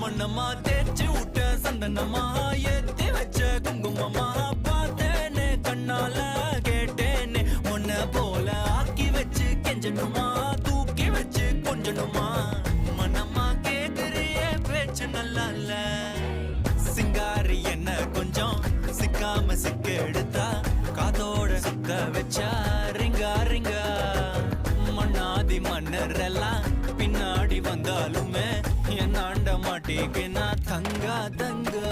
மண்ணம்மா தேய்ச்சி விட்ட சந்தனமா ஏத்தி வச்ச குங்குமமா பார்த்தேனே கண்ணால கேட்டேனே உன்ன போல ஆக்கி வச்சு கெஞ்சணுமா தூக்கி வச்சு கொஞ்சணுமா மனமா கேக்குறிய பேச்சு நல்லா இல்ல சிங்காரி என்ன கொஞ்சம் சிக்காம சிக்க எடுத்தா காதோட சுத்த வச்சா ரிங்கா ரிங்கா மண்ணாதி மன்னர் எல்லாம் பின்னாடி வந்தாலுமே என் ஆண்ட மாட்டேங்க நான் தங்கா தங்கா